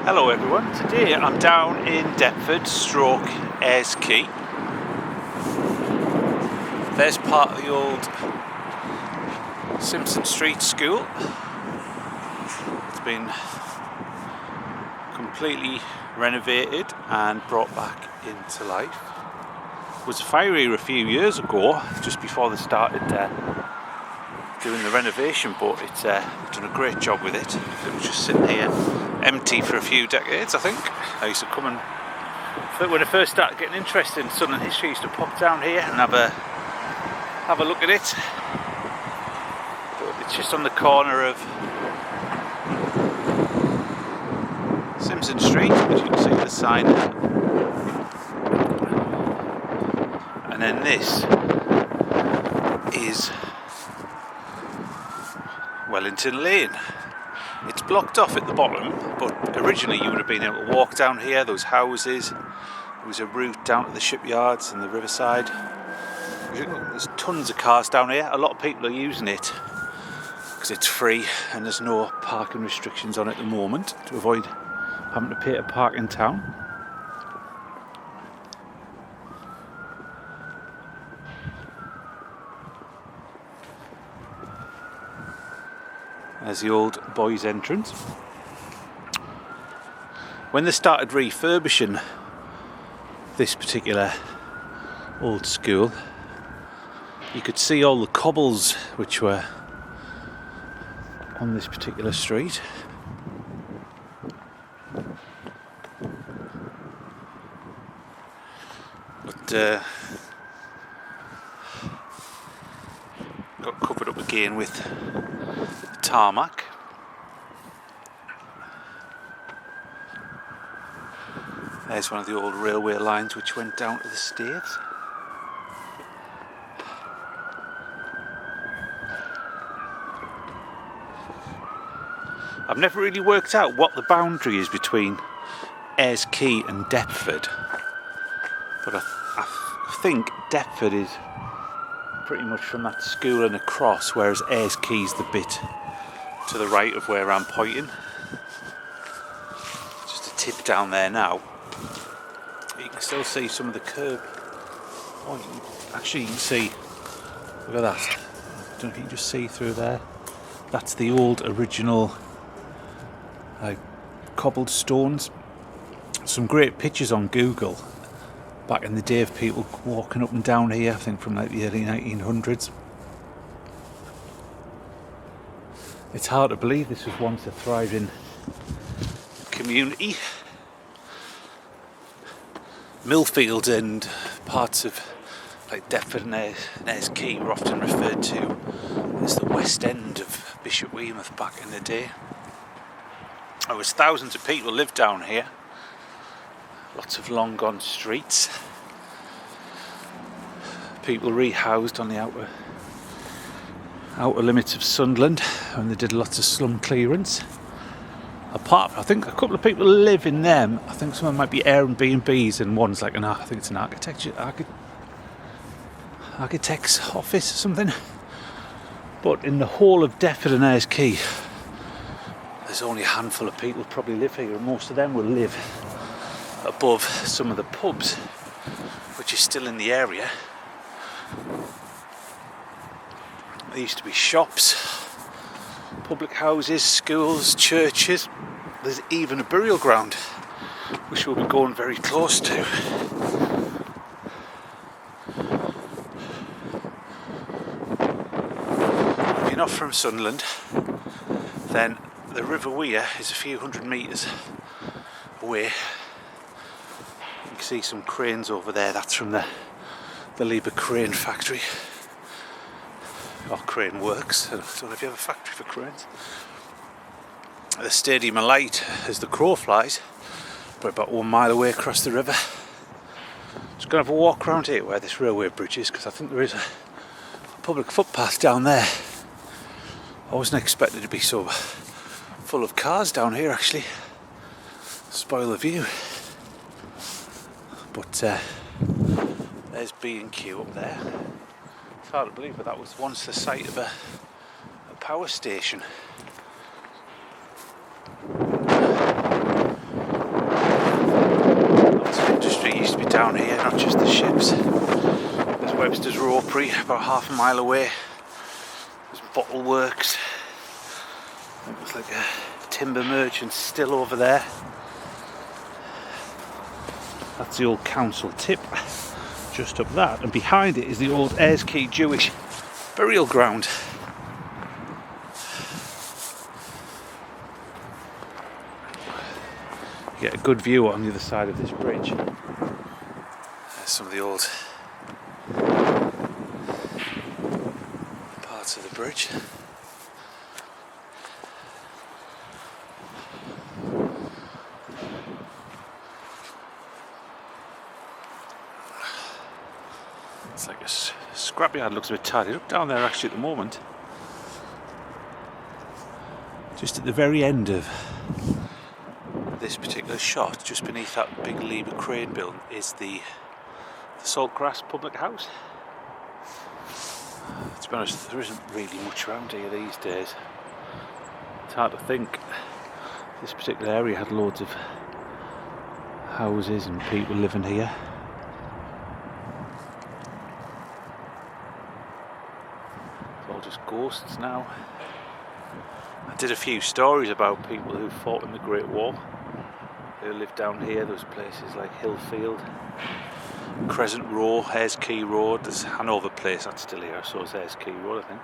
Hello everyone, today I'm down in Deptford stroke Ayres Quay. There's part of the old Simpson Street School. It's been completely renovated and brought back into life. It was a fire here a few years ago, just before they started doing the renovation, but it's done a great job with it. It was just sitting here empty for a few decades, I think. I used to come and, when I first started getting interested in Sunderland history, I used to pop down here and have a look at it. But it's just on the corner of Simpson Street, as you can see the sign there. And then this is Wellington Lane. It's blocked off at the bottom, but originally you would have been able to walk down here. Those houses, there was a route down to the shipyards and the riverside. There's tons of cars down here. A lot of people are using it because it's free and there's no parking restrictions on it at the moment to avoid having to pay to park in town. There's the old boys' entrance. When they started refurbishing this particular old school, you could see all the cobbles which were on this particular street. But got covered up again with tarmac. There's one of the old railway lines which went down to the States. I've never really worked out what the boundary is between Ayres Quay and Deptford, but I think Deptford is pretty much from that school and across, whereas Ayres Quay's the bit to the right of where I'm pointing. Just a tip down there now. You can still see some of the curb. Oh, you can see, look at that. I don't know if you can just see through there. That's the old original cobbled stones. Some great pictures on Google back in the day of people walking up and down here, I think from like the early 1900s. It's hard to believe this was once a thriving community. Millfield and parts of like Deptford and Ayres Quay were often referred to as the West End of Bishop Weymouth back in the day. There was thousands of people lived down here. Lots of long gone streets. People rehoused on the outer limits of Sunderland when they did lots of slum clearance. I think a couple of people live in them. I think some of them might be Airbnbs and one's like I think it's an architect's office or something. But in the whole of Deptford and Ayres Quay, there's only a handful of people probably live here, and most of them will live above some of the pubs which is still in the area. There used to be shops, public houses, schools, churches. There's even a burial ground which we'll be going very close to. If you're not from Sunderland, then the River Wear is a few hundred metres away. You can see some cranes over there. That's from the Liebherr crane factory, or crane works. I don't know if you have a factory for cranes. The Stadium of Light, as the crow flies, but about 1 mile away across the river. Just going to have a walk around here where this railway bridge is, because I think there is a public footpath down there. I wasn't expecting it to be so full of cars down here, actually. Spoil the view. But there's B&Q up there. It's hard to believe, but that was once the site of a power station. the ships. There's Webster's Ropery about half a mile away. There's Bottle Works. It looks like a timber merchant still over there. That's the old council tip just up that, and behind it is the old Ayres Quay Jewish burial ground. You get a good view on the other side of this bridge. There's some of the old parts of the bridge. It's like a scrapyard, looks a bit tidy up down there actually at the moment. Just at the very end of this particular shot, just beneath that big Ayres crane building, is the Saltgrass public house. To be honest, there isn't really much around here these days. It's hard to think this particular area had loads of houses and people living here. It's all just ghosts now. I did a few stories about people who fought in the Great War. They lived down here. There was places like Hillfield, Crescent Row, Ayres Quay Road. There's Hanover Place, that's still here, so it's Ayres Quay Road I think.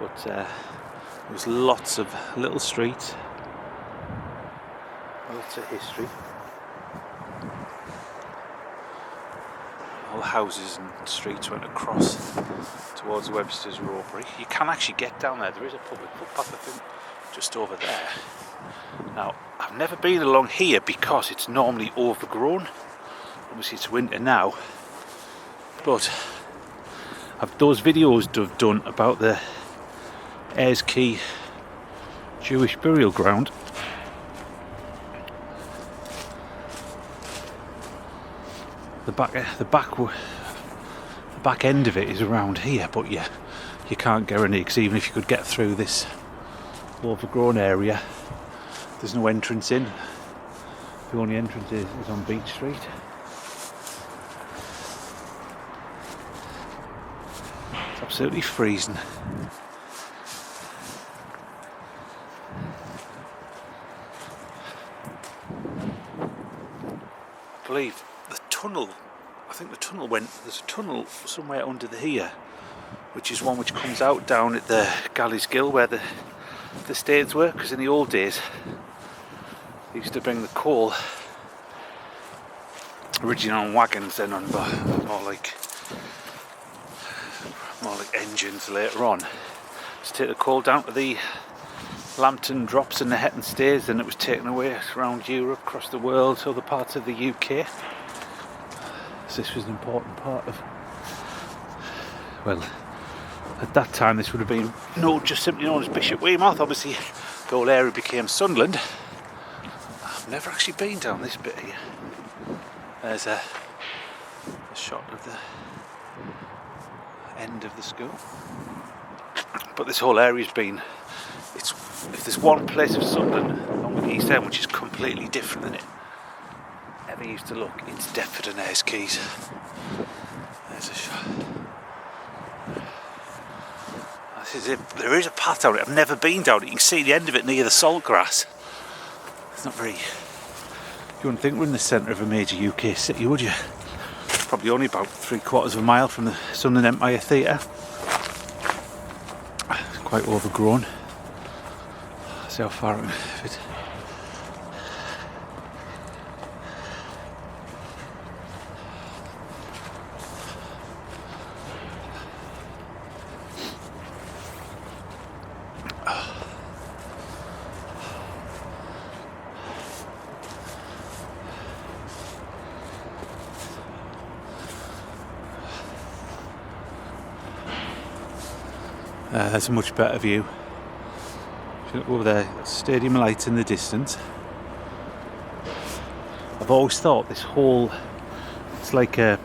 But there was lots of little streets, lots of history. All houses and streets went across towards Webster's Ropery. You can actually get down there. There is a public footpath I think just over there. Now, I've never been along here because it's normally overgrown. Obviously it's winter now, but those videos I've done about the Ayres Quay Jewish burial ground, the back end of it is around here, but you can't guarantee, because even if you could get through this overgrown area, there's no entrance in. The only entrance is on Beach Street. It's absolutely freezing. I believe the tunnel, there's a tunnel somewhere under here, which is one which comes out down at the Galley's Gill where the stains were, because in the old days they used to bring the coal originally on wagons, then on more like engines later on, to take the coal down to the Lambton Drops and the Hetton Stays, and it was taken away around Europe, across the world, to other parts of the UK. So this was an important part of, well, at that time this would have been just simply known as Bishop Weymouth. Obviously the whole area became Sunderland. I've never actually been down this bit here. There's a shot of the end of the school. But this whole area's been, if there's one place of Sunderland along with the East End which is completely different than it ever used to look, it's Deptford and Ayres Quays. There's a shot. There is a path down it. I've never been down it. You can see the end of it near the Saltgrass. It's not very... You wouldn't think we're in the centre of a major UK city, would you? Probably only about 3/4 of a mile from the Sunderland Empire Theatre. It's quite overgrown. See how far it fit. There's a much better view. If you look over there, stadium lights in the distance. I've always thought this whole, it's like a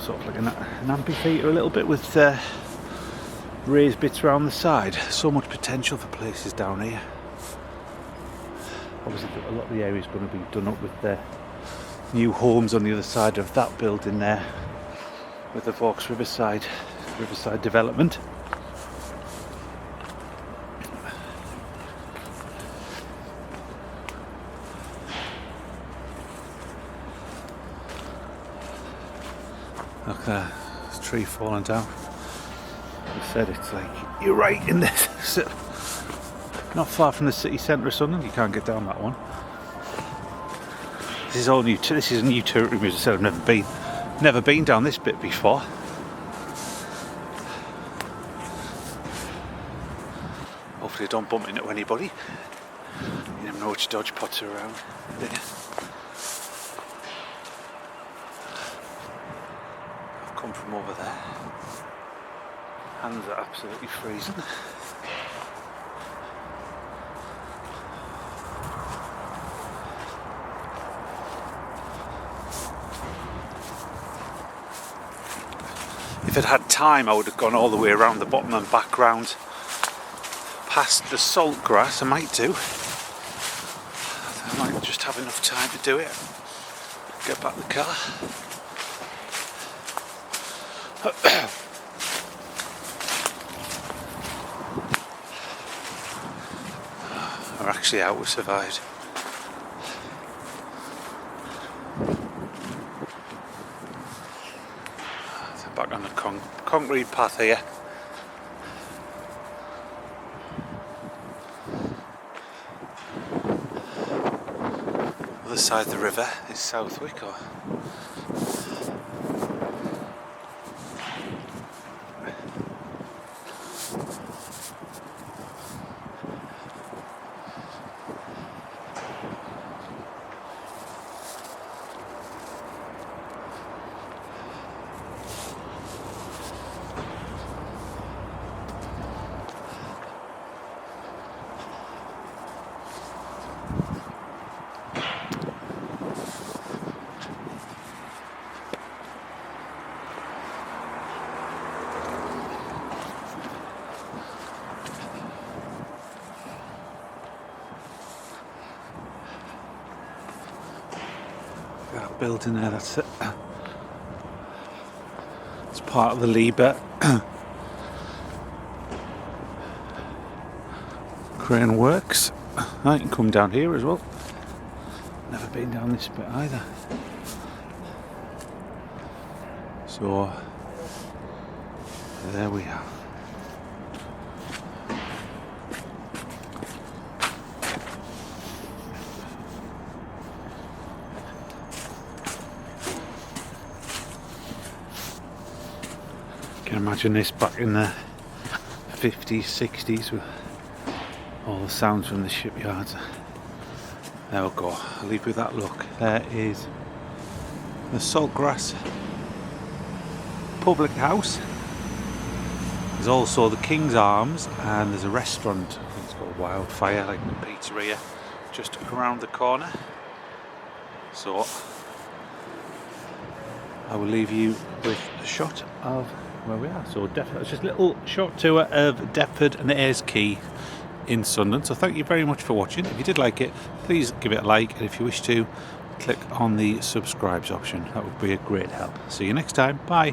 sort of like an amphitheatre a little bit, with raised bits around the side. So much potential for places down here. Obviously a lot of the area is going to be done up with new homes on the other side of that building there with the Vaux Riverside development. Look there, there's a tree falling down. I said it's like, you're right in this. Not far from the city centre of Sunderland, you can't get down that one. This is all new. This is a new territory. As I said, I've never been down this bit before. Hopefully I don't bump into anybody. You never know which dodge pots are around. There. I've come from over there. Hands are absolutely freezing. If I'd had time, I would have gone all the way around the bottom and back round past the salt grass. I might do. I might just have enough time to do it. Get back the car. We're actually out, we survived. Back on the concrete path here. Other side of the river is Southwick. That building there, that's it. It's part of the Liebe crane works. I can come down here as well. Never been down this bit either. So there we are. I can imagine this back in the 50s, 60s with all the sounds from the shipyards. There we go, I'll leave you with that look. There is the Saltgrass Public House. There's also the King's Arms and there's a restaurant. I think it's called Wildfire, like the pizzeria, just around the corner. So I will leave you with a shot of where we are. So Deptford, it's just a little short tour of Deptford and Ayres Quay in Sunderland. So thank you very much for watching. If you did like it, please give it a like, and if you wish to, click on the subscribes option. That would be a great help. See you next time. Bye.